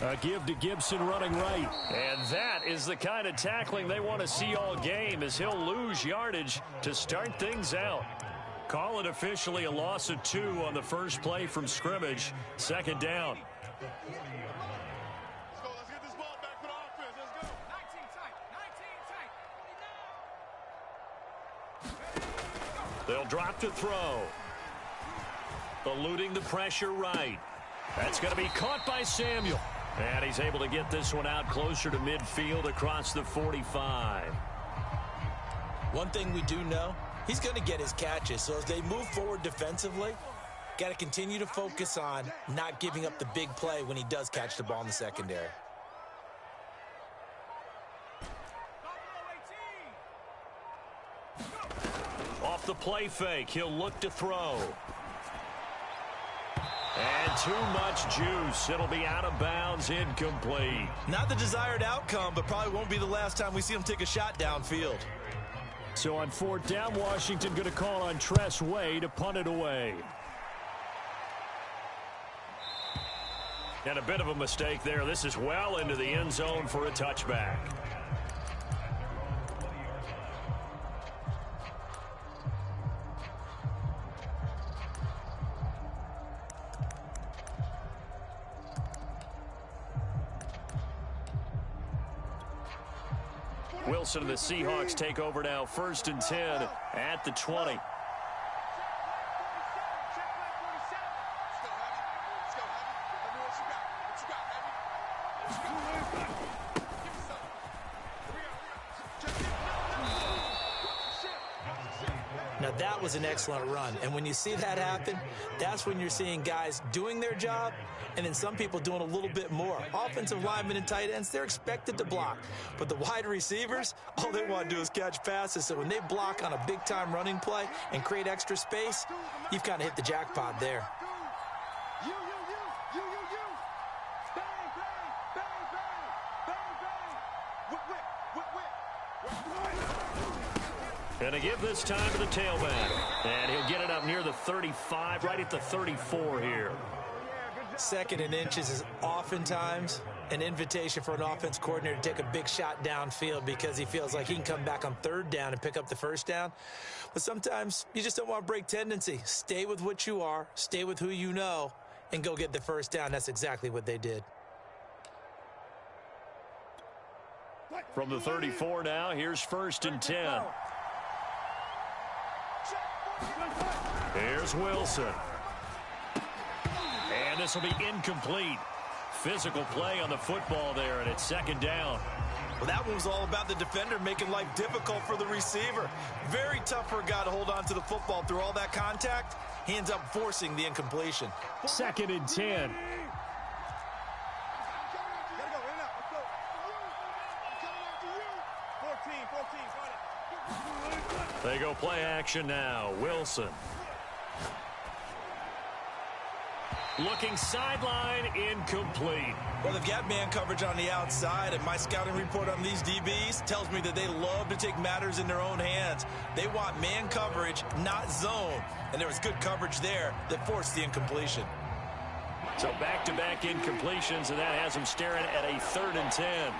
A give to Gibson running right. And that is the kind of tackling they want to see all game, as he'll lose yardage to start things out. Call it officially a loss of 2 on the first play from scrimmage. Second down. Let's get this ball back for the offense. Let's go. 19 tight. They'll drop to throw. Eluding the pressure right. That's going to be caught by Samuel. And he's able to get this one out closer to midfield across the 45. One thing we do know, he's going to get his catches. So as they move forward defensively, got to continue to focus on not giving up the big play when he does catch the ball in the secondary. Off the play fake, he'll look to throw. And too much juice. It'll be out of bounds, incomplete. Not the desired outcome, but probably won't be the last time we see him take a shot downfield. So on 4th down, Washington going to call on Tress Way to punt it away. And a bit of a mistake there. This is well into the end zone for a touchback. Wilson and the Seahawks take over now, 1st and 10 at the 20. Now that was an excellent run, and when you see that happen, that's when you're seeing guys doing their job and then some people doing a little bit more. Offensive linemen and tight ends, they're expected to block, but the wide receivers, all they want to do is catch passes. So when they block on a big-time running play and create extra space, you've kind of hit the jackpot there. And to give this time to the tailback. And he'll get it up near the 35, right at the 34 here. 2nd and inches is oftentimes an invitation for an offense coordinator to take a big shot downfield because he feels like he can come back on 3rd down and pick up the 1st down. But sometimes you just don't want to break tendency. Stay with what you are, stay with who you know, and go get the 1st down. That's exactly what they did. From the 34 now, here's 1st and 10. Here's Wilson. And this will be incomplete. Physical play on the football there, and it's 2nd down. Well, that one was all about the defender making life difficult for the receiver. Very tough for a guy to hold on to the football through all that contact. He ends up forcing the incompletion. 2nd and 10. They go play action now. Wilson. Looking sideline, incomplete. Well, they've got man coverage on the outside, and my scouting report on these DBs tells me that they love to take matters in their own hands. They want man coverage, not zone. And there was good coverage there that forced the incompletion. So back-to-back incompletions, and that has them staring at a 3rd and 10.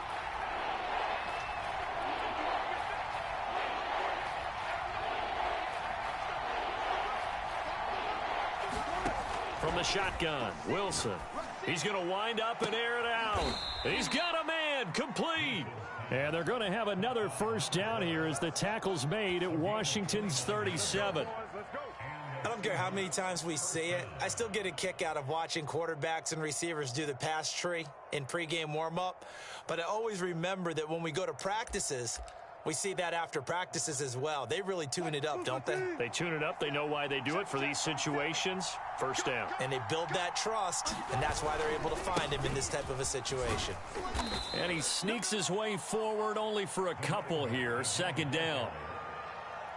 From the shotgun, Wilson. He's going to wind up and air it out. He's got a man, complete. And they're going to have another 1st down here as the tackle's made at Washington's 37. I don't care how many times we see it. I still get a kick out of watching quarterbacks and receivers do the pass tree in pregame warm-up. But I always remember that when we go to practices, we see that after practices as well. They really tune it up, don't they? They tune it up. They know why they do it for these situations. 1st down. And they build that trust, and that's why they're able to find him in this type of a situation. And he sneaks his way forward only for a couple here. 2nd down.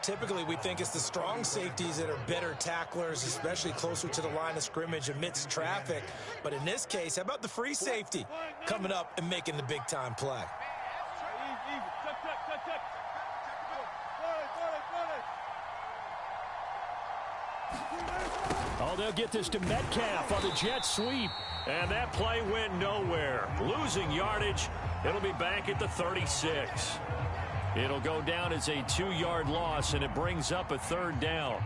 Typically, we think it's the strong safeties that are better tacklers, especially closer to the line of scrimmage amidst traffic. But in this case, how about the free safety coming up and making the big-time play? Oh, they'll get this to Metcalf on the jet sweep. And that play went nowhere. Losing yardage. It'll be back at the 36. It'll go down as a 2-yard loss, and it brings up a 3rd down.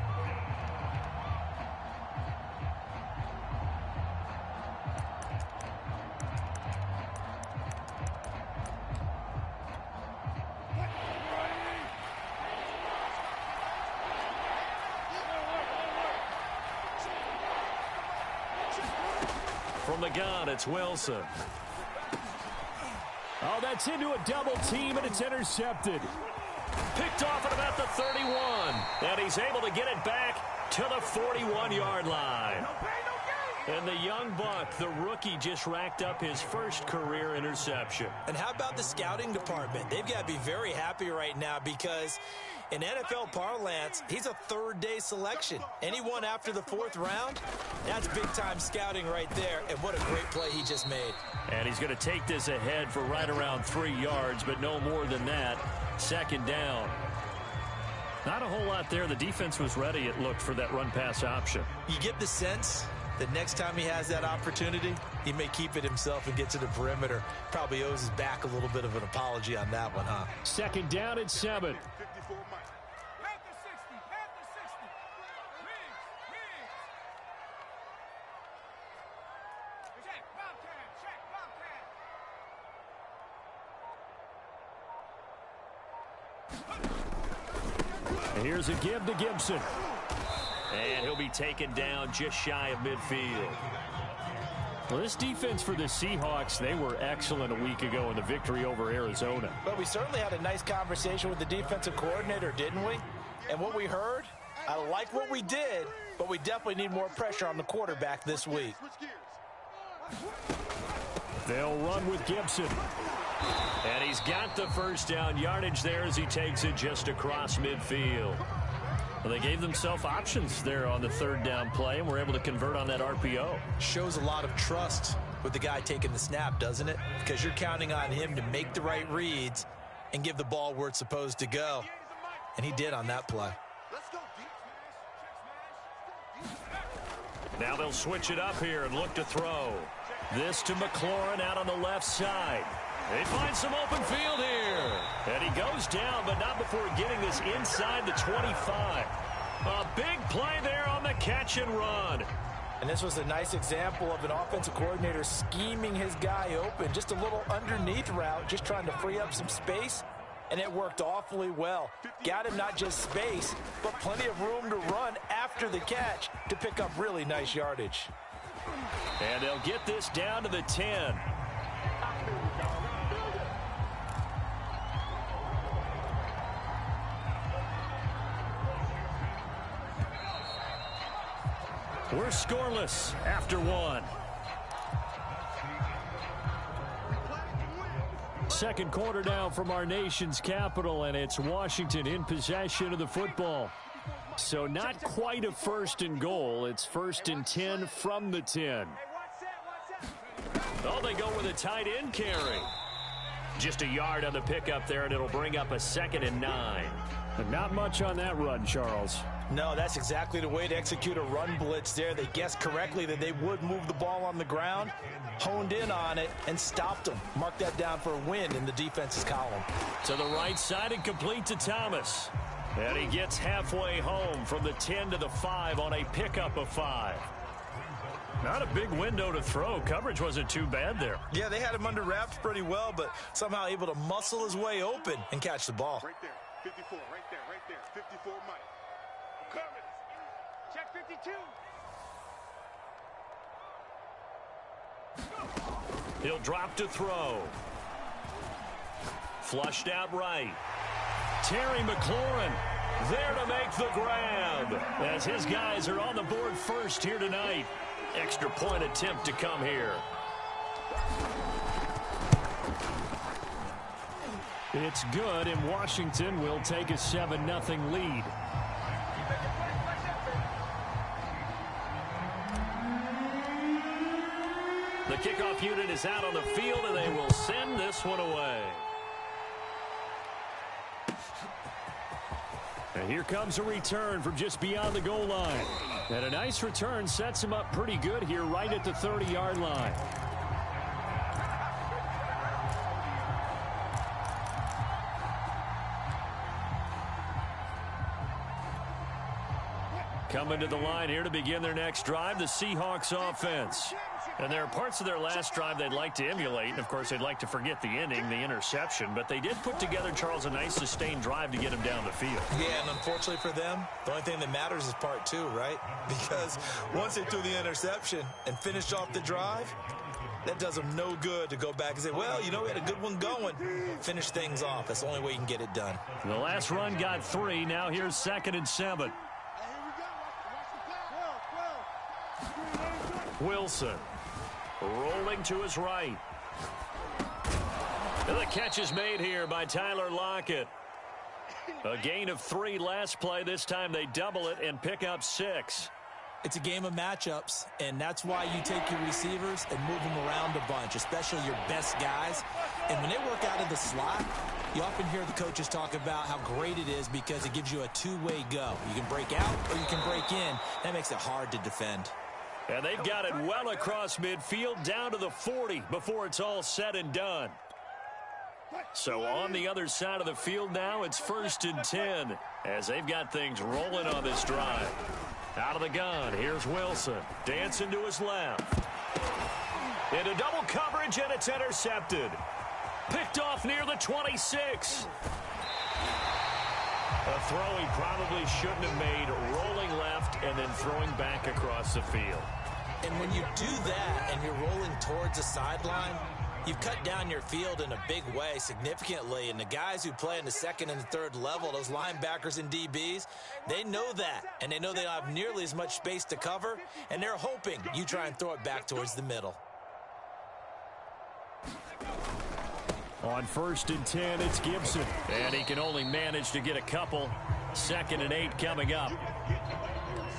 From the gun, it's Wilson. Oh, that's into a double team, and it's intercepted. Picked off at about the 31. And he's able to get it back to the 41-yard line. And the young buck, the rookie, just racked up his first career interception. And how about the scouting department? They've got to be very happy right now because in NFL parlance, he's a 3rd-day selection. Anyone after the 4th round, that's big-time scouting right there. And what a great play he just made. And he's going to take this ahead for right around 3 yards, but no more than that. 2nd down. Not a whole lot there. The defense was ready, it looked, for that run-pass option. You get the sense that next time he has that opportunity, he may keep it himself and get to the perimeter. Probably owes his back a little bit of an apology on that one, huh? 2nd down at 7. Here's a give to Gibson. And he'll be taken down just shy of midfield. Well, this defense for the Seahawks, they were excellent a week ago in the victory over Arizona. But we certainly had a nice conversation with the defensive coordinator, didn't we? And what we heard, I like what we did, but we definitely need more pressure on the quarterback this week. They'll run with Gibson. And he's got the 1st down yardage there as he takes it just across midfield. Well, they gave themselves options there on the 3rd down play and were able to convert on that RPO. Shows a lot of trust with the guy taking the snap, doesn't it? Because you're counting on him to make the right reads and give the ball where it's supposed to go. And he did on that play. Now they'll switch it up here and look to throw. This to McLaurin out on the left side. They find some open field here. And he goes down, but not before getting this inside the 25. A big play there on the catch and run. And this was a nice example of an offensive coordinator scheming his guy open. Just a little underneath route, just trying to free up some space. And it worked awfully well. Got him not just space, but plenty of room to run after the catch to pick up really nice yardage. And they'll get this down to the 10. We're scoreless after 1. 2nd quarter now from our nation's capital, and it's Washington in possession of the football. So not quite a 1st and goal. It's 1st and 10 from the 10. Oh, they go with a tight end carry. Just a yard on the pickup there, and it'll bring up a 2nd and 9. But not much on that run, Charles. No, that's exactly the way to execute a run blitz there. They guessed correctly that they would move the ball on the ground, honed in on it, and stopped them. Mark that down for a win in the defense's column. To the right side and complete to Thomas. And he gets halfway home from the 10 to the 5 on a pickup of 5. Not a big window to throw. Coverage wasn't too bad there. Yeah, they had him under wraps pretty well, but somehow able to muscle his way open and catch the ball. Right there, 54, right there, 54 Mike. Coming. Check 52. He'll drop to throw. Flushed out right. Terry McLaurin there to make the grab as his guys are on the board first here tonight. Extra point attempt to come here. It's good, and Washington will take a 7-0 lead. The kickoff unit is out on the field, and they will send this one away. And here comes a return from just beyond the goal line. And a nice return sets him up pretty good here right at the 30-yard line. Coming to the line here to begin their next drive, the Seahawks offense. And there are parts of their last drive they'd like to emulate. And, of course, they'd like to forget the ending, the interception. But they did put together, Charles, a nice sustained drive to get him down the field. Yeah, and unfortunately for them, the only thing that matters is part two, right? Because once they threw the interception and finished off the drive, that does them no good to go back and say, well, you know, we had a good one going. Finish things off. That's the only way you can get it done. The last run got 3. Now here's 2nd and 7. Wilson rolling to his right. And the catch is made here by Tyler Lockett. A gain of 3 last play. This time they double it and pick up 6. It's a game of matchups, and that's why you take your receivers and move them around a bunch, especially your best guys. And when they work out of the slot, you often hear the coaches talk about how great it is because it gives you a two-way go. You can break out or you can break in. That makes it hard to defend. And they've got it well across midfield down to the 40 before it's all said and done. So on the other side of the field now, it's 1st and 10 as they've got things rolling on this drive. Out of the gun, here's Wilson. Dancing to his left. Into double coverage, and it's intercepted. Picked off near the 26. A throw he probably shouldn't have made, rolling left and then throwing back across the field. And when you do that and you're rolling towards the sideline, you've cut down your field in a big way significantly. And the guys who play in the 2nd and 3rd level, those linebackers and DBs, they know that. And they know they don't have nearly as much space to cover. And they're hoping you try and throw it back towards the middle. On 1st and 10, it's Gibson. And he can only manage to get a couple. 2nd and 8 coming up.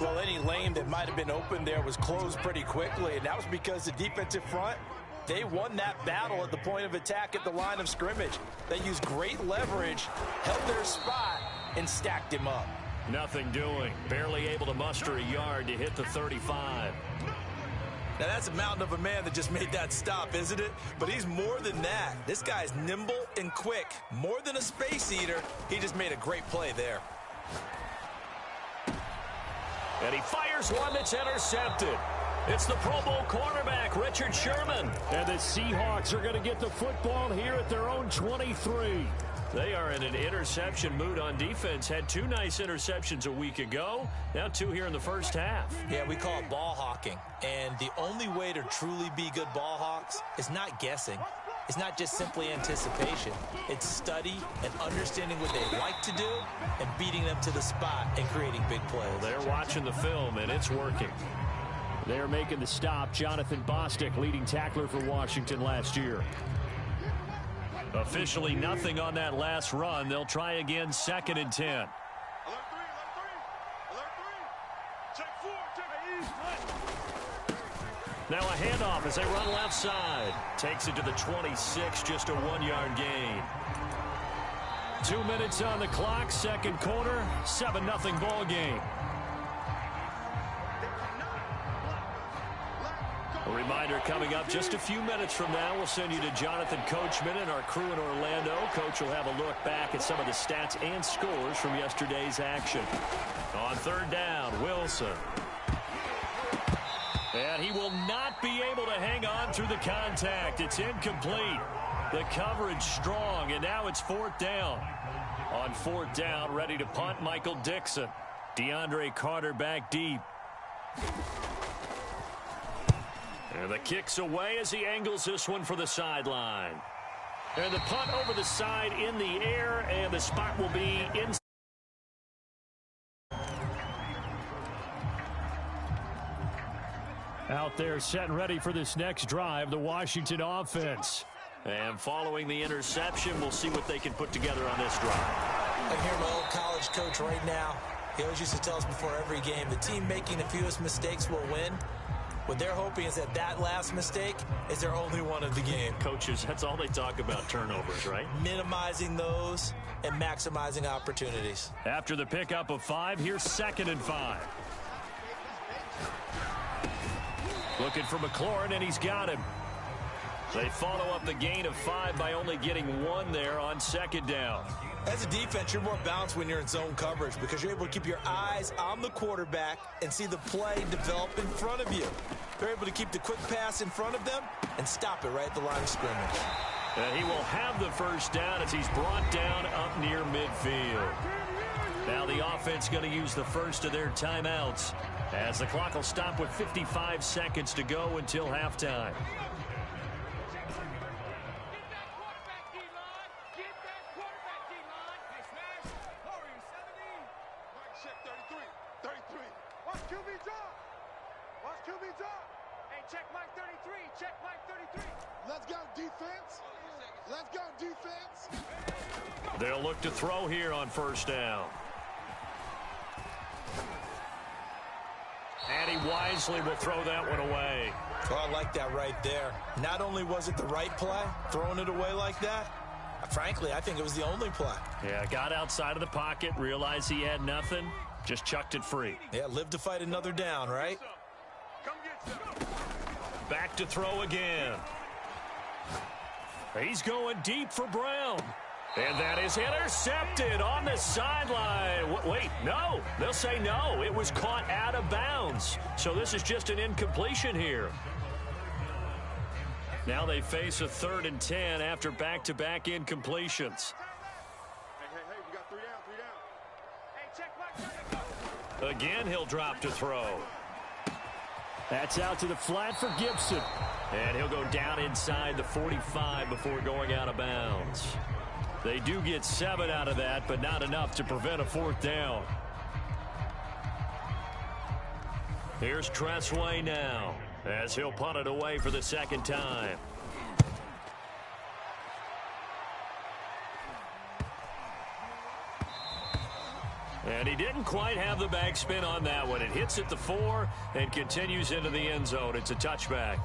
Well, any lane that might have been open there was closed pretty quickly, and that was because the defensive front, they won that battle at the point of attack at the line of scrimmage. They used great leverage, held their spot, and stacked him up. Nothing doing. Barely able to muster a yard to hit the 35. Now, that's a mountain of a man that just made that stop, isn't it? But he's more than that. This guy's nimble and quick. More than a space eater, he just made a great play there. And he fires one that's intercepted. It's the Pro Bowl cornerback, Richard Sherman. And the Seahawks are going to get the football here at their own 23. They are in an interception mood on defense. Had 2 nice interceptions a week ago. Now 2 here in the first half. Yeah, we call it ball hawking. And the only way to truly be good ball hawks is not guessing. It's not just simply anticipation. It's study and understanding what they like to do and beating them to the spot and creating big plays. Well, they're watching the film, and it's working. They're making the stop. Jonathan Bostic, leading tackler for Washington last year. Officially nothing on that last run. They'll try again, 2nd and 10. Alert 3, alert 3. Alert 3. Check 4, check 8. Now a handoff as they run left side. Takes it to the 26, just a 1-yard gain. 2 minutes on the clock, 2nd quarter, 7-0 ball game. A reminder coming up just a few minutes from now. We'll send you to Jonathan Coachman and our crew in Orlando. Coach will have a look back at some of the stats and scores from yesterday's action. On 3rd down, Wilson. And he will not be able to hang on through the contact. It's incomplete. The coverage strong, and now it's 4th down. On 4th down, ready to punt, Michael Dixon. DeAndre Carter back deep. And the kick's away as he angles this one for the sideline. And the punt over the side in the air, and the spot will be in. Out there set and ready for this next drive, the Washington offense. And following the interception, we'll see what they can put together on this drive. I hear my old college coach right now. He always used to tell us before every game, the team making the fewest mistakes will win. What they're hoping is that last mistake is their only one of the game. Coaches, that's all they talk about, turnovers, right? Minimizing those and maximizing opportunities. After the pickup of 5, here's 2nd and 5. Looking for McLaurin, and he's got him. They follow up the gain of 5 by only getting 1 there on second down. As a defense, you're more balanced when you're in zone coverage because you're able to keep your eyes on the quarterback and see the play develop in front of you. They're able to keep the quick pass in front of them and stop it right at the line of scrimmage. And he will have the first down as he's brought down up near midfield. Now the offense going to use the first of their timeouts as the clock will stop with 55 seconds to go until halftime. Check Mike 33. Check Mike 33. Let's go, defense. Let's go, defense. They'll look to throw here on first down. And he wisely will throw that one away. Oh, I like that right there. Not only was it the right play, throwing it away like that, frankly, I think it was the only play. Yeah, got outside of the pocket, realized he had nothing, just chucked it free. Yeah, live to fight another down, right? Come get some. Back to throw again. He's going deep for Brown. And that is intercepted on the sideline. Wait, no. They'll say no. It was caught out of bounds. So this is just an incompletion here. Now they face a 3rd and 10 after back-to-back incompletions. Hey, we got 3 down. Hey, check Mike. Again, he'll drop to throw. That's out to the flat for Gibson. And he'll go down inside the 45 before going out of bounds. They do get 7 out of that, but not enough to prevent a 4th down. Here's Tressway now, as he'll punt it away for the 2nd time. And he didn't quite have the backspin on that one. It hits at the 4 and continues into the end zone. It's a touchback.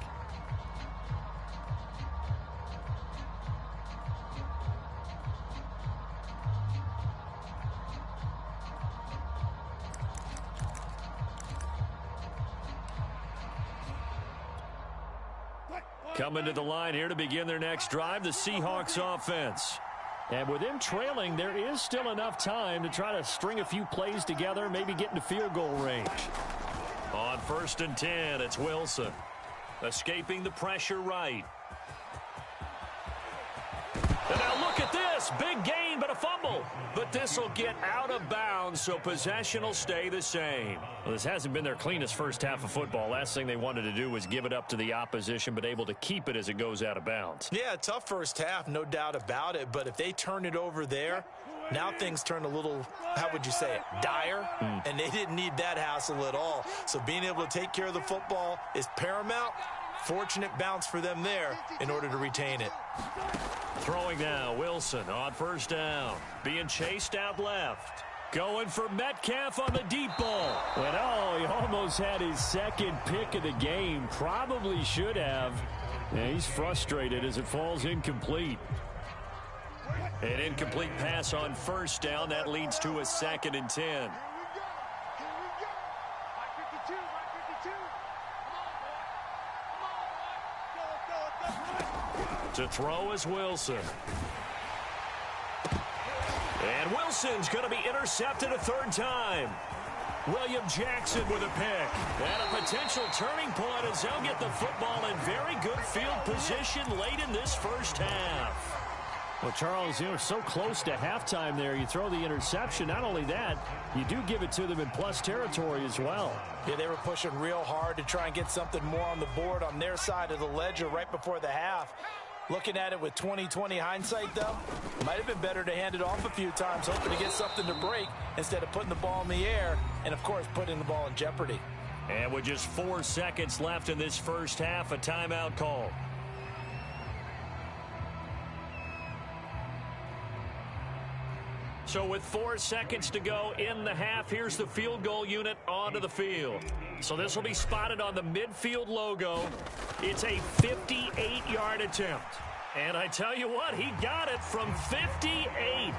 Coming to the line here to begin their next drive, the Seahawks offense. And with them trailing, there is still enough time to try to string a few plays together, maybe get into field goal range. On 1st and 10, it's Wilson. Escaping the pressure right. And now look at this. Big gain, but a fumble. But this will get out of bounds, so possession will stay the same. Well, this hasn't been their cleanest first half of football. Last thing they wanted to do was give it up to the opposition, but able to keep it as it goes out of bounds. Yeah, tough first half, no doubt about it. But if they turn it over there, now things turn a little, how would you say it, dire. And they didn't need that hassle at all. So being able to take care of the football is paramount. Fortunate bounce for them there in order to retain it. Throwing now, Wilson on 1st down. Being chased out left. Going for Metcalf on the deep ball. And oh, he almost had his 2nd pick of the game. Probably should have. Yeah, he's frustrated as it falls incomplete. An incomplete pass on 1st down. That leads to a 2nd and 10. To throw is Wilson. And Wilson's going to be intercepted a 3rd time. William Jackson with a pick. And a potential turning point as they'll get the football in very good field position late in this first half. Well, Charles, you know, so close to halftime there. You throw the interception. Not only that, you do give it to them in plus territory as well. Yeah, they were pushing real hard to try and get something more on the board on their side of the ledger right before the half. Looking at it with 20/20 hindsight, though, might have been better to hand it off a few times, hoping to get something to break instead of putting the ball in the air and, of course, putting the ball in jeopardy. And with just 4 seconds left in this first half, a timeout call. So with 4 seconds to go in the half, here's the field goal unit onto the field. So this will be spotted on the midfield logo. It's a 58-yard attempt. And I tell you what, he got it from 58.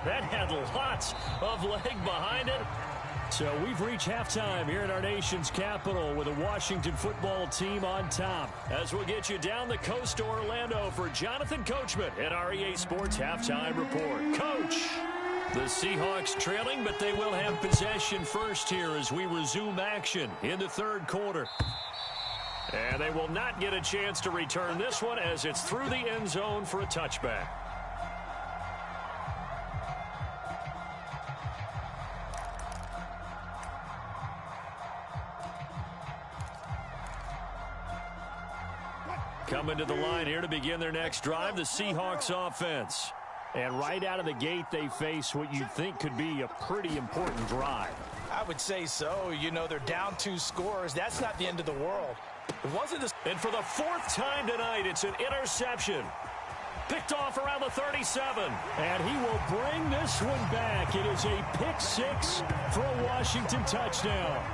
That had lots of leg behind it. So we've reached halftime here at our nation's capital with the Washington football team on top. As we'll get you down the coast to Orlando for Jonathan Coachman at our EA Sports Halftime Report. Coach! The Seahawks trailing, but they will have possession first here as we resume action in the third quarter. And they will not get a chance to return this one as it's through the end zone for a touchback. Coming to the line here to begin their next drive, the Seahawks offense. And right out of the gate, they face what you think could be a pretty important drive. I would say so. You know, they're down 2 scores. That's not the end of the world. It wasn't this. And for the 4th time tonight, it's an interception. Picked off around the 37. And he will bring this one back. It is a pick 6 for a Washington touchdown.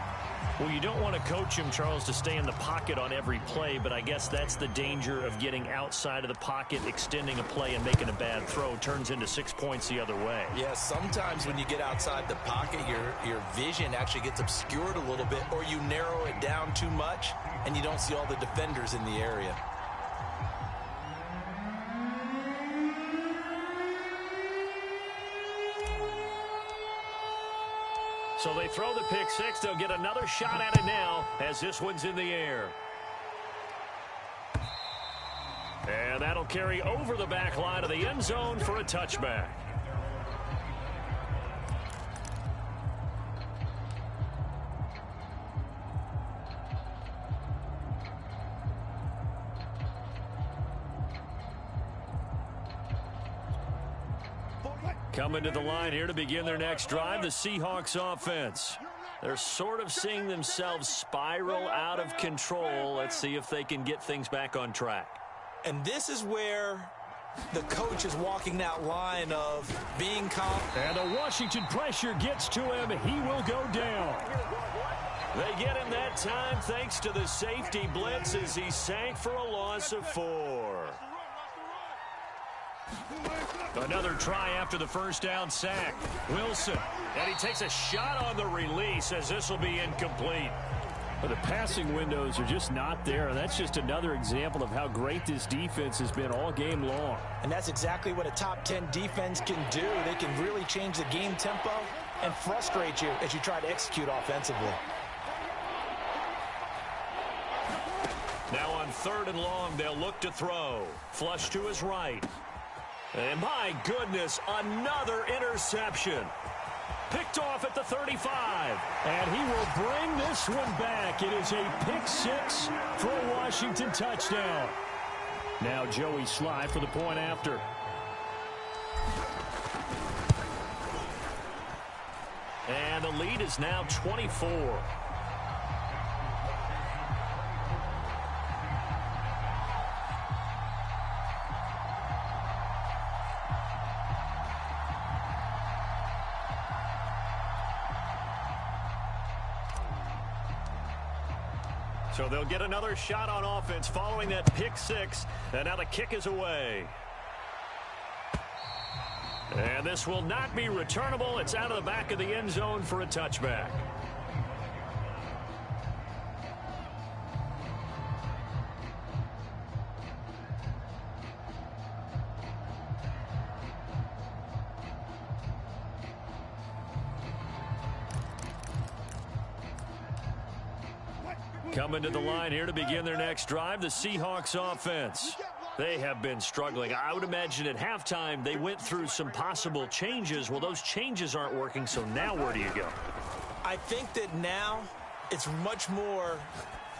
Well, you don't want to coach him, Charles, to stay in the pocket on every play, but I guess that's the danger of getting outside of the pocket, extending a play, and making a bad throw. Turns into 6 points the other way. Yeah, sometimes when you get outside the pocket, your vision actually gets obscured a little bit, or you narrow it down too much, and you don't see all the defenders in the area. So they throw the pick 6. They'll get another shot at it now as this one's in the air. And that'll carry over the back line of the end zone for a touchback. Coming to the line here to begin their next drive, the Seahawks offense. They're sort of seeing themselves spiral out of control. Let's see if they can get things back on track. And this is where the coach is walking that line of being calm. And the Washington pressure gets to him. He will go down. They get him that time thanks to the safety blitz as he sank for a loss of 4. Another try after the first down sack. Wilson, and he takes a shot on the release as this will be incomplete. But the passing windows are just not there, and that's just another example of how great this defense has been all game long. And that's exactly what a top 10 defense can do. They can really change the game tempo and frustrate you as you try to execute offensively. Now on 3rd and long, they'll look to throw. Flush to his right. And my goodness, another interception. Picked off at the 35. And he will bring this one back. It is a pick 6 for a Washington touchdown. Now Joey Slye for the point after. And the lead is now 24. So they'll get another shot on offense following that pick 6. And now the kick is away. And this will not be returnable. It's out of the back of the end zone for a touchback. Coming to the line here to begin their next drive, the Seahawks offense. They have been struggling. I would imagine at halftime they went through some possible changes. Well, those changes aren't working, so now where do you go? I think that now it's much more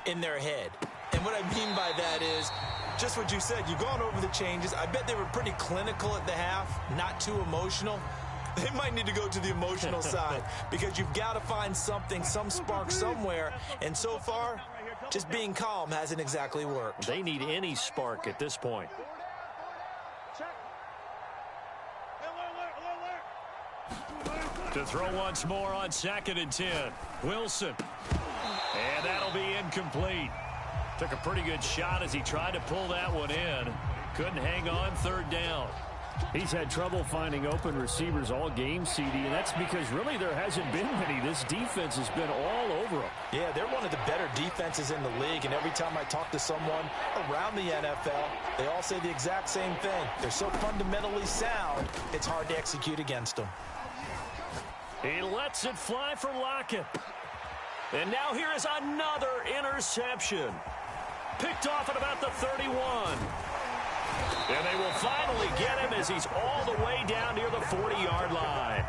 in their head. And what I mean by that is just what you said. You've gone over the changes. I bet they were pretty clinical at the half, not too emotional. They might need to go to the emotional side because you've got to find something, some spark somewhere. And so far, just being calm hasn't exactly worked. They need any spark at this point. To throw once more on 2nd and 10. Wilson. And that'll be incomplete. Took a pretty good shot as he tried to pull that one in. Couldn't hang on 3rd down. He's had trouble finding open receivers all game, CD, and that's because really there hasn't been many. This defense has been all over them. Yeah, they're one of the better defenses in the league, and every time I talk to someone around the NFL, they all say the exact same thing. They're so fundamentally sound, it's hard to execute against them. He lets it fly for Lockett. And now here is another interception. Picked off at about the 31. And they will finally get him as he's all the way down near the 40-yard line.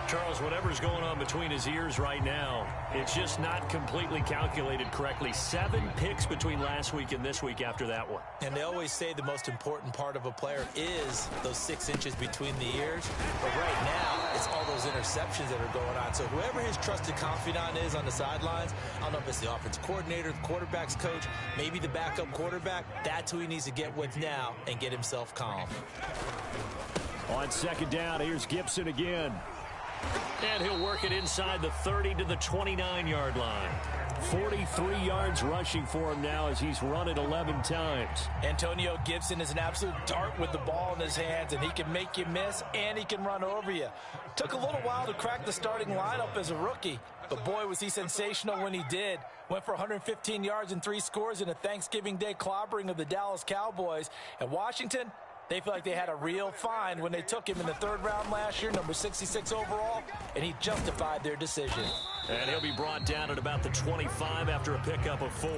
Charles, whatever's going on between his ears right now, it's just not completely calculated correctly. 7 picks between last week and this week after that one. And they always say the most important part of a player is those 6 inches between the ears. But right now, it's all those interceptions that are going on. So whoever his trusted confidant is on the sidelines, I don't know if it's the offensive coordinator, the quarterback's coach, maybe the backup quarterback, that's who he needs to get with now and get himself calm. On second down, here's Gibson again. And he'll work it inside the 30 to the 29-yard line. 43 yards rushing for him now as he's run it 11 times. Antonio Gibson is an absolute dart with the ball in his hands, and he can make you miss, and he can run over you. Took a little while to crack the starting lineup as a rookie, but boy, was he sensational when he did. Went for 115 yards and 3 scores in a Thanksgiving Day clobbering of the Dallas Cowboys. And Washington, they feel like they had a real find when they took him in the 3rd round last year, number 66 overall, and he justified their decision. And he'll be brought down at about the 25 after a pickup of 4.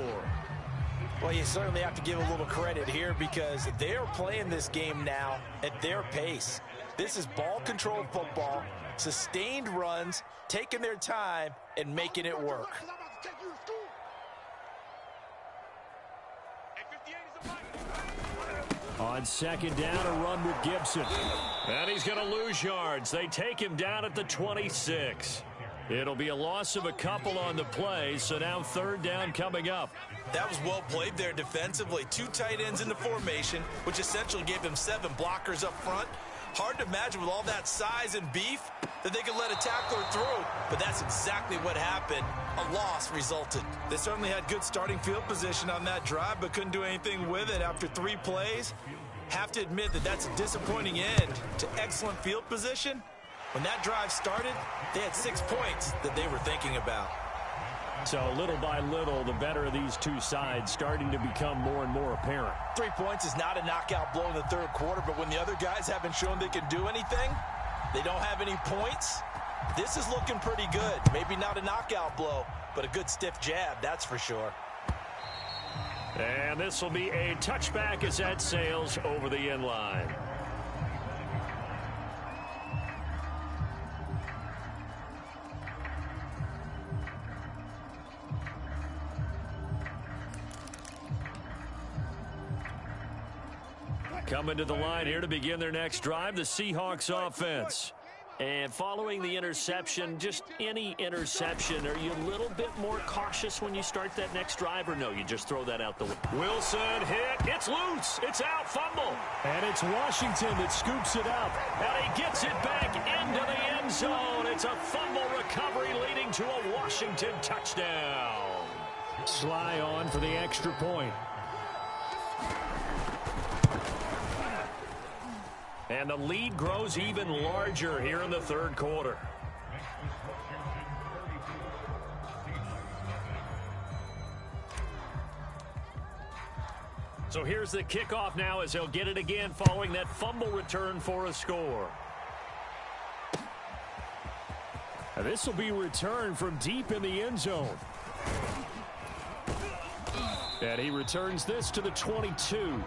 Well, you certainly have to give a little credit here because they're playing this game now at their pace. This is ball-controlled football, sustained runs, taking their time, and making it work. On second down, a run with Gibson. And he's going to lose yards. They take him down at the 26. It'll be a loss of a couple on the play, so now 3rd down coming up. That was well played there defensively. 2 tight ends in the formation, which essentially gave them 7 blockers up front. Hard to imagine with all that size and beef that they could let a tackler through, but that's exactly what happened. A loss resulted. They certainly had good starting field position on that drive, but couldn't do anything with it after 3 plays. Have to admit that that's a disappointing end to excellent field position. When that drive started, they had 6 points that they were thinking about. So little by little, the better of these two sides starting to become more and more apparent. 3 points is not a knockout blow in the 3rd quarter, but when the other guys haven't shown they can do anything, they don't have any points, this is looking pretty good. Maybe not a knockout blow, but a good stiff jab, that's for sure. And this will be a touchback as that sails over the end line. Coming to the line here to begin their next drive, the Seahawks offense. And following the interception, just any interception, are you a little bit more cautious when you start that next drive, or no, you just throw that out the way? Wilson hit. It's loose. It's out. Fumble. And it's Washington that scoops it up. And he gets it back into the end zone. It's a fumble recovery leading to a Washington touchdown. Sly on for the extra point. And the lead grows even larger here in the 3rd quarter. So here's the kickoff now as he'll get it again following that fumble return for a score. And this will be returned from deep in the end zone. And he returns this to the 22.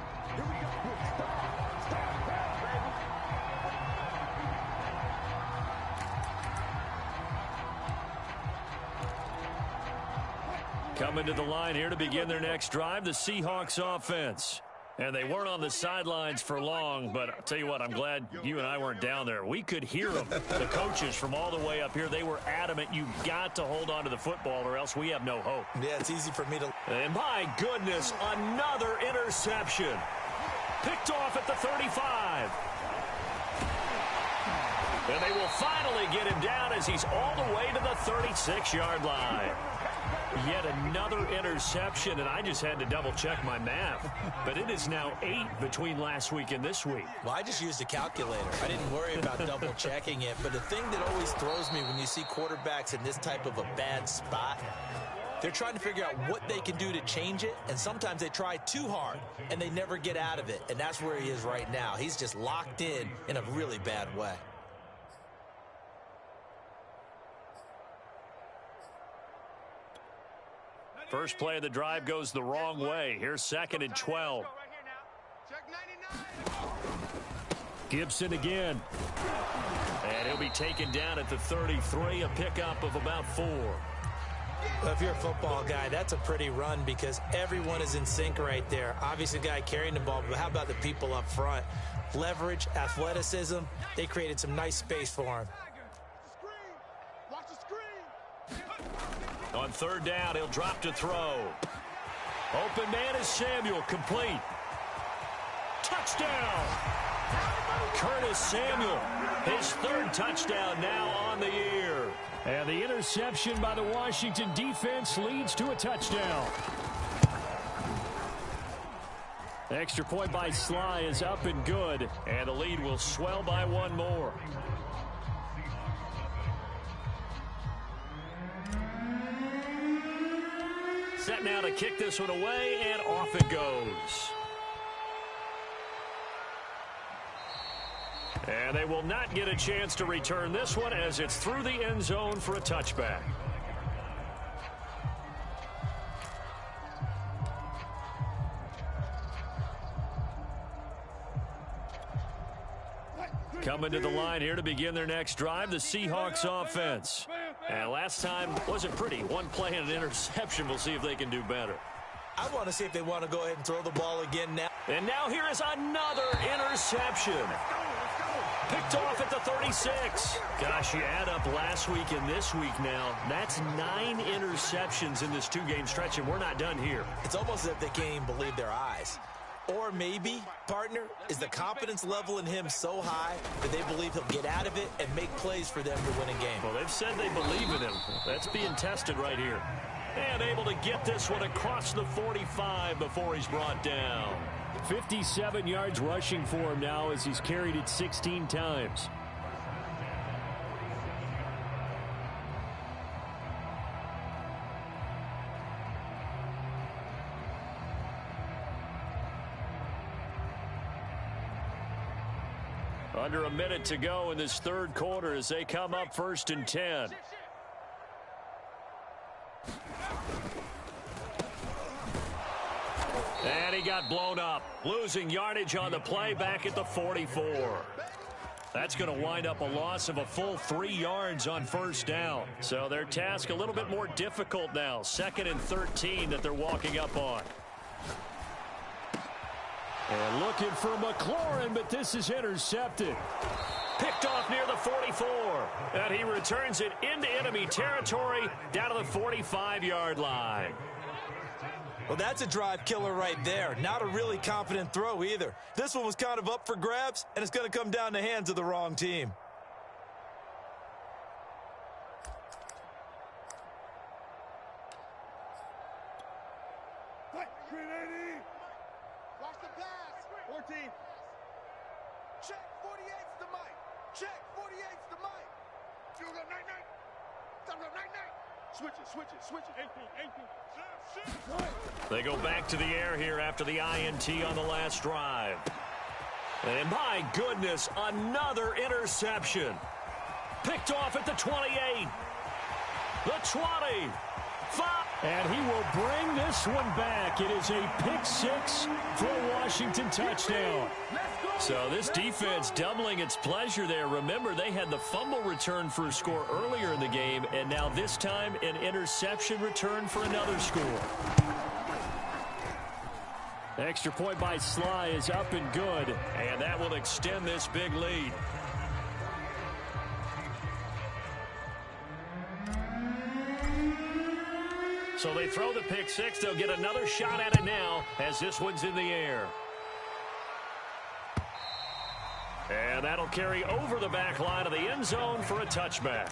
Coming to the line here to begin their next drive, the Seahawks offense. And they weren't on the sidelines for long, but I'll tell you what, I'm glad you and I weren't down there. We could hear them, the coaches from all the way up here. They were adamant, you've got to hold on to the football or else we have no hope. Yeah, it's easy for me to... And my goodness, another interception. Picked off at the 35. And they will finally get him down as he's all the way to the 36-yard line. Yet another interception, and I just had to double-check my math. But it is now 8 between last week and this week. Well, I just used a calculator. I didn't worry about double-checking it. But the thing that always throws me when you see quarterbacks in this type of a bad spot, they're trying to figure out what they can do to change it, and sometimes they try too hard, and they never get out of it. And that's where he is right now. He's just locked in a really bad way. First play of the drive goes the wrong way. Here's 2nd and 12. Gibson again. And he'll be taken down at the 33, a pickup of about 4. Well, if you're a football guy, that's a pretty run because everyone is in sync right there. Obviously, the guy carrying the ball, but how about the people up front? Leverage, athleticism, they created some nice space for him. On 3rd down, he'll drop to throw. Open man is Samuel, complete. Touchdown! Curtis Samuel, his 3rd touchdown now on the year. And the interception by the Washington defense leads to a touchdown. Extra point by Sly is up and good. And the lead will swell by 1 more. Set now to kick this one away, and off it goes. And they will not get a chance to return this one as it's through the end zone for a touchback. Coming to the line here to begin their next drive, the Seahawks offense. And last time wasn't pretty. 1 play and an interception. We'll see if they can do better. I want to see if they want to go ahead and throw the ball again now. And now here is another interception. Picked off at the 36. Gosh, you add up last week and this week now. That's 9 interceptions in this 2-game stretch, and we're not done here. It's almost as if they can't even believe their eyes. Or maybe, partner, is the confidence level in him so high that they believe he'll get out of it and make plays for them to win a game. Well, they've said they believe in him. That's being tested right here. And able to get this one across the 45 before he's brought down. 57 yards rushing for him now as he's carried it 16 times. Under a minute to go in this 3rd quarter as they come up 1st and 10. And he got blown up, losing yardage on the play back at the 44. That's going to wind up a loss of a full 3 yards on 1st down. So their task a little bit more difficult now. 2nd and 13 that they're walking up on. And looking for McLaurin, but this is intercepted. Picked off near the 44. And he returns it into enemy territory down to the 45-yard line. Well, that's a drive killer right there. Not a really confident throw either. This one was kind of up for grabs, and it's going to come down the hands of the wrong team. Watch the pass. 14. Check 48's the mic. Check 48's the mic. You go night night. Stop go night night. Switch it. 18. They go back to the air here after the INT on the last drive. And my goodness, another interception. Picked off at the 28. The 20. 5. And he will bring this one back. It is a pick-6 for a Washington touchdown. So this defense doubling its pleasure there. Remember, they had the fumble return for a score earlier in the game, and now this time an interception return for another score. Extra point by Sly is up and good. And that will extend this big lead. So they throw the pick 6. They'll get another shot at it now as this one's in the air. And that'll carry over the back line of the end zone for a touchback.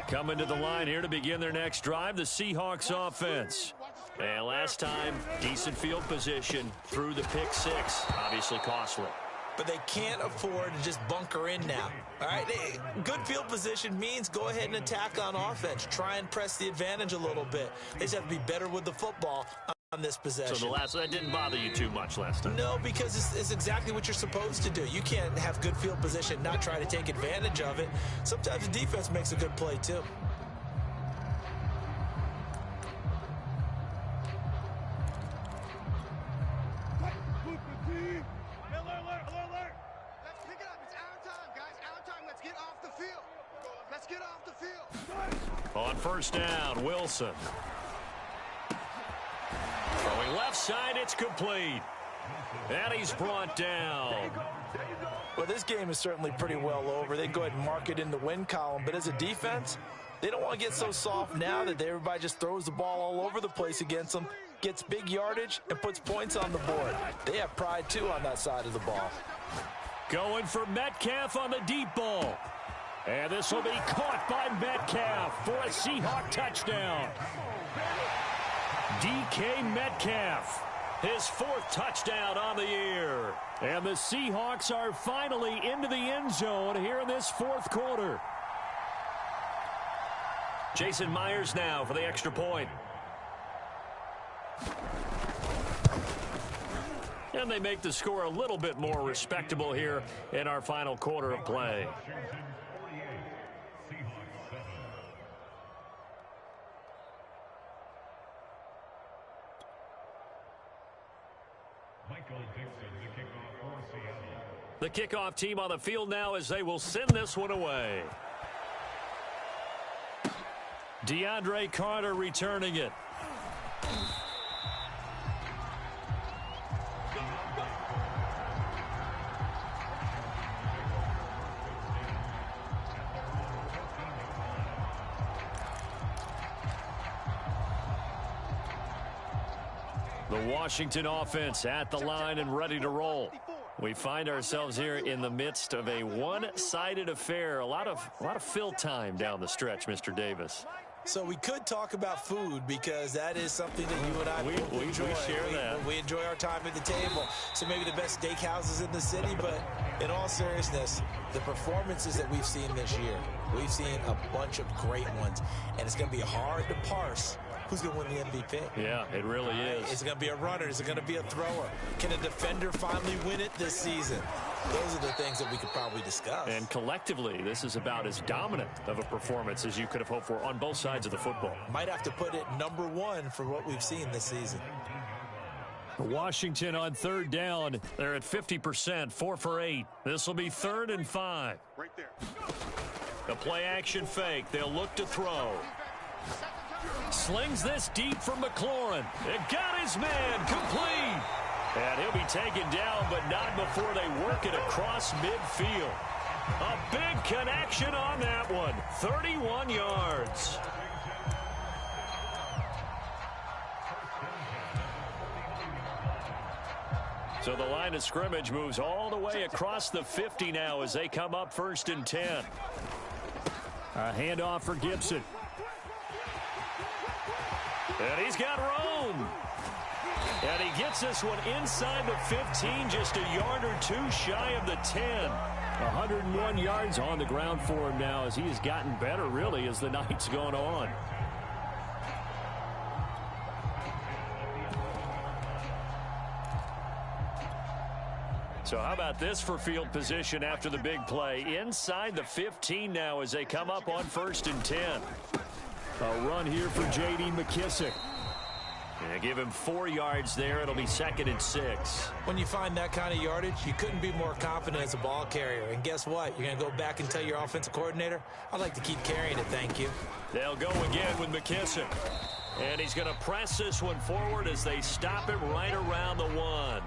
Coming to the line here to begin their next drive, the Seahawks offense. And last time, decent field position through the pick six. Obviously costly. But they can't afford to just bunker in now. All right, good field position means go ahead and attack on offense. Try and press the advantage a little bit. They just have to be better with the football on this possession. So that didn't bother you too much last time? No, because it's exactly what you're supposed to do. You can't have good field position, not try to take advantage of it. Sometimes the defense makes a good play too. On first down, Wilson. Throwing left side, it's complete. And he's brought down. Well, this game is certainly pretty well over. They go ahead and mark it in the win column. But as a defense, they don't want to get so soft now that everybody just throws the ball all over the place against them, gets big yardage, and puts points on the board. They have pride, too, on that side of the ball. Going for Metcalf on the deep ball. And this will be caught by Metcalf for a Seahawk touchdown. DK Metcalf, his fourth touchdown on the year. And the Seahawks are finally into the end zone here in this fourth quarter. Jason Myers now for the extra point. And they make the score a little bit more respectable here in our final quarter of play. The kickoff team on the field now as they will send this one away. DeAndre Carter returning it. The Washington offense at the line and ready to roll. We find ourselves here in the midst of a one-sided affair. A lot of fill time down the stretch, Mr. Davis. So we could talk about food because that is something that you and I enjoy. We share that. We enjoy our time at the table. So maybe the best steakhouses in the city, but in all seriousness, the performances that we've seen this year, we've seen a bunch of great ones, and it's going to be hard to parse who's going to win the MVP. Yeah, it really is. Is it going to be a runner? Is it going to be a thrower? Can a defender finally win it this season? Those are the things that we could probably discuss. And collectively, this is about as dominant of a performance as you could have hoped for on both sides of the football. Might have to put it number one for what we've seen this season. Washington on third down. They're at 50%, 4 for 8. This will be 3rd and 5. Right there. The play action fake. They'll look to throw. Slings this deep from McLaurin. It got his man complete. And he'll be taken down, but not before they work it across midfield. A big connection on that one. 31 yards. So the line of scrimmage moves all the way across the 50 now as they come up 1st and 10. A handoff for Gibson. And he's got Rome. And he gets this one inside the 15, just a yard or two shy of the 10. 101 yards on the ground for him now as he has gotten better, really, as the night's gone on. So how about this for field position after the big play? Inside the 15 now as they come up on 1st and 10. A run here for J.D. McKissic. And give him 4 yards there. It'll be 2nd and 6. When you find that kind of yardage, you couldn't be more confident as a ball carrier. And guess what? You're going to go back and tell your offensive coordinator, I'd like to keep carrying it, thank you. They'll go again with McKissic. And he's going to press this one forward as they stop him right around the 1.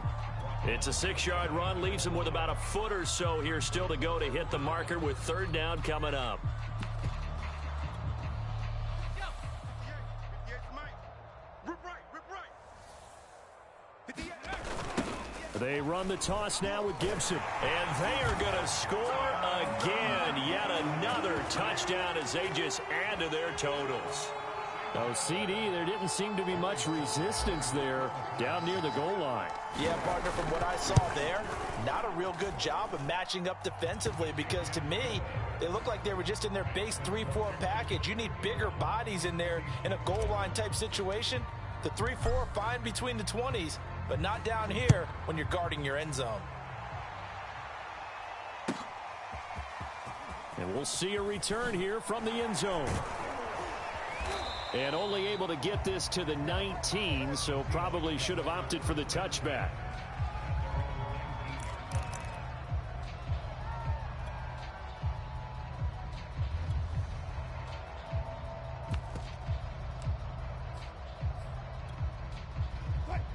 It's a 6-yard run, leaves him with about a foot or so here still to go to hit the marker with 3rd down coming up. They run the toss now with Gibson. And they are going to score again. Yet another touchdown as they just add to their totals. Oh, CD, there didn't seem to be much resistance there down near the goal line. Yeah, partner, from what I saw there, not a real good job of matching up defensively, because to me, they look like they were just in their base 3-4 package. You need bigger bodies in there in a goal line type situation. The 3-4 fine between the 20s, but not down here when you're guarding your end zone. And we'll see a return here from the end zone. And only able to get this to the 19, so probably should have opted for the touchback.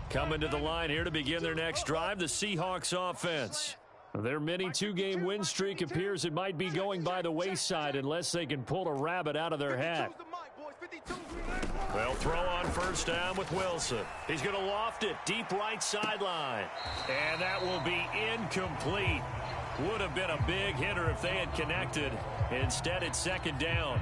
Coming to the line here to begin their next drive, the Seahawks offense. Their mini two-game win streak appears it might be going by the wayside unless they can pull a rabbit out of their hat. They'll throw on first down with Wilson. He's going to loft it deep right sideline. And that will be incomplete. Would have been a big hitter if they had connected. Instead, it's second down.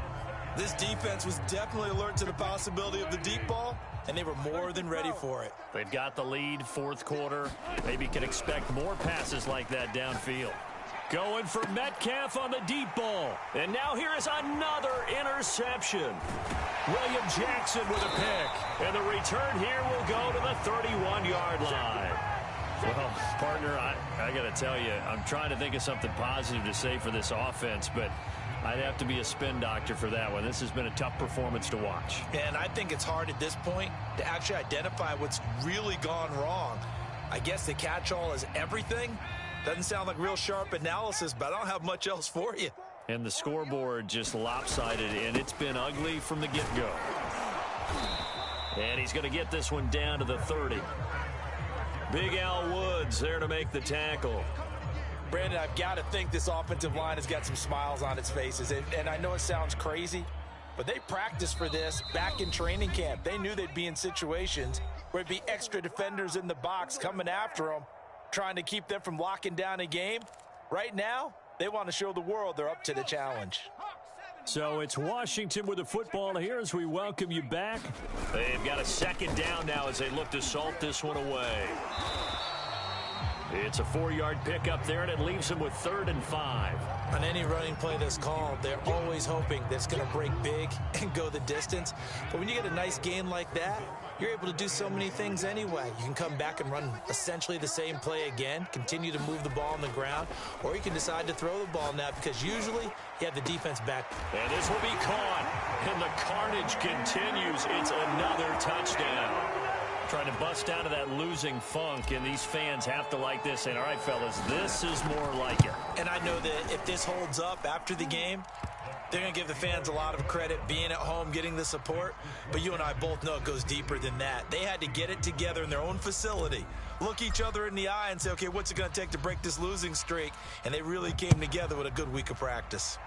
This defense was definitely alert to the possibility of the deep ball, and they were more than ready for it. They've got the lead, fourth quarter. Maybe can expect more passes like that downfield. Going for Metcalf on the deep ball. And now here is another interception. William Jackson with a pick. And the return here will go to the 31-yard line. Well, partner, I got to tell you, I'm trying to think of something positive to say for this offense, but I'd have to be a spin doctor for that one. This has been a tough performance to watch. And I think it's hard at this point to actually identify what's really gone wrong. I guess the catch-all is everything. Doesn't sound like real sharp analysis, but I don't have much else for you. And the scoreboard just lopsided, and it's been ugly from the get-go. And he's going to get this one down to the 30. Big Al Woods there to make the tackle. Brandon, I've got to think this offensive line has got some smiles on its faces. And I know it sounds crazy, but they practiced for this back in training camp. They knew they'd be in situations where it'd be extra defenders in the box coming after them, trying to keep them from locking down a game. Right now, they want to show the world they're up to the challenge. So it's Washington with the football here as we welcome you back. They've got a second down now as they look to salt this one away. It's a 4-yard pickup there, and it leaves them with 3rd and 5. On any running play that's called, they're always hoping that it's going to break big and go the distance. But when you get a nice gain like that, you're able to do so many things anyway. You can come back and run essentially the same play again, continue to move the ball on the ground, or you can decide to throw the ball now because usually you have the defense back. And this will be caught, and the carnage continues. It's another touchdown. Trying to bust out of that losing funk, and these fans have to like this. And all right, fellas, this is more like it. And I know that if this holds up after the game, they're going to give the fans a lot of credit being at home, getting the support. But you and I both know it goes deeper than that. They had to get it together in their own facility, look each other in the eye and say, okay, what's it going to take to break this losing streak? And they really came together with a good week of practice.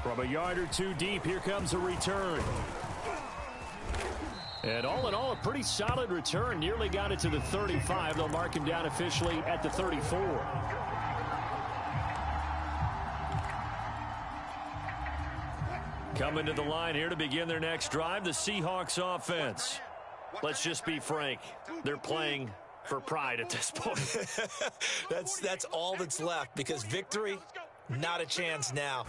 From a yard or two deep, here comes a return. And all in all, a pretty solid return. Nearly got it to the 35. They'll mark him down officially at the 34. Coming to the line here to begin their next drive, the Seahawks offense. Let's just be frank. They're playing for pride at this point. That's all that's left, because victory, not a chance now.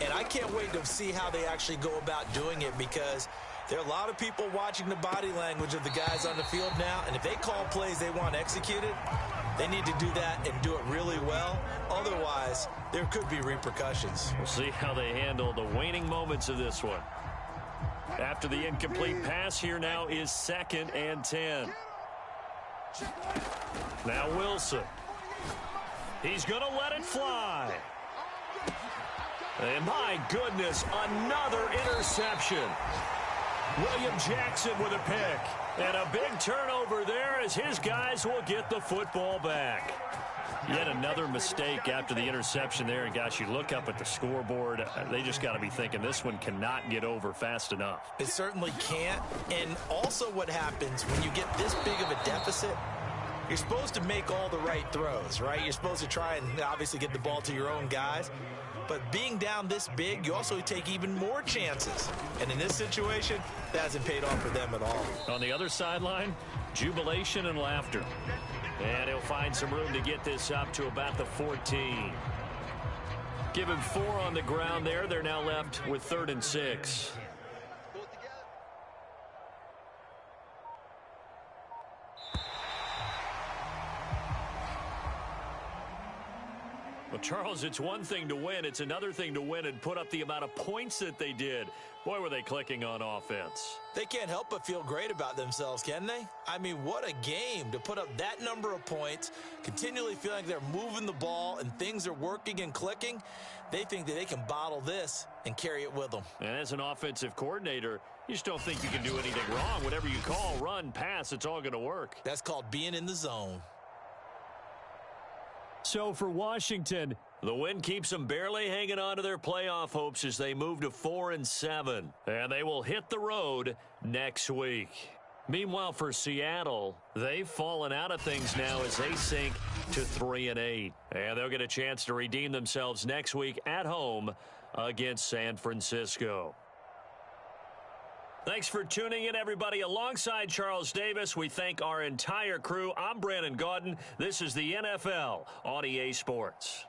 And I can't wait to see how they actually go about doing it, because there are a lot of people watching the body language of the guys on the field now, and if they call plays they want executed, they need to do that and do it really well. Otherwise, there could be repercussions. We'll see how they handle the waning moments of this one. After the incomplete pass, here now is 2nd and 10. Now Wilson. He's going to let it fly. And my goodness, another interception. William Jackson with a pick. And a big turnover there as his guys will get the football back. Yet another mistake after the interception there. And, gosh, you look up at the scoreboard. They just got to be thinking this one cannot get over fast enough. It certainly can't. And also what happens when you get this big of a deficit, you're supposed to make all the right throws, right? You're supposed to try and obviously get the ball to your own guys. But being down this big, you also take even more chances. And in this situation, that hasn't paid off for them at all. On the other sideline, jubilation and laughter. And he'll find some room to get this up to about the 14. Give him 4 on the ground there. They're now left with 3rd and 6. Well, Charles, it's one thing to win. It's another thing to win and put up the amount of points that they did. Boy, were they clicking on offense. They can't help but feel great about themselves, can they? I mean, what a game to put up that number of points, continually feeling like they're moving the ball and things are working and clicking. They think that they can bottle this and carry it with them. And as an offensive coordinator, you just don't think you can do anything wrong. Whatever you call, run, pass, it's all going to work. That's called being in the zone. So for Washington, the win keeps them barely hanging on to their playoff hopes as they move to 4-7. And they will hit the road next week. Meanwhile, for Seattle, they've fallen out of things now as they sink to 3-8. And they'll get a chance to redeem themselves next week at home against San Francisco. Thanks for tuning in, everybody. Alongside Charles Davis, we thank our entire crew. I'm Brandon Gaudin. This is the NFL on EA Sports.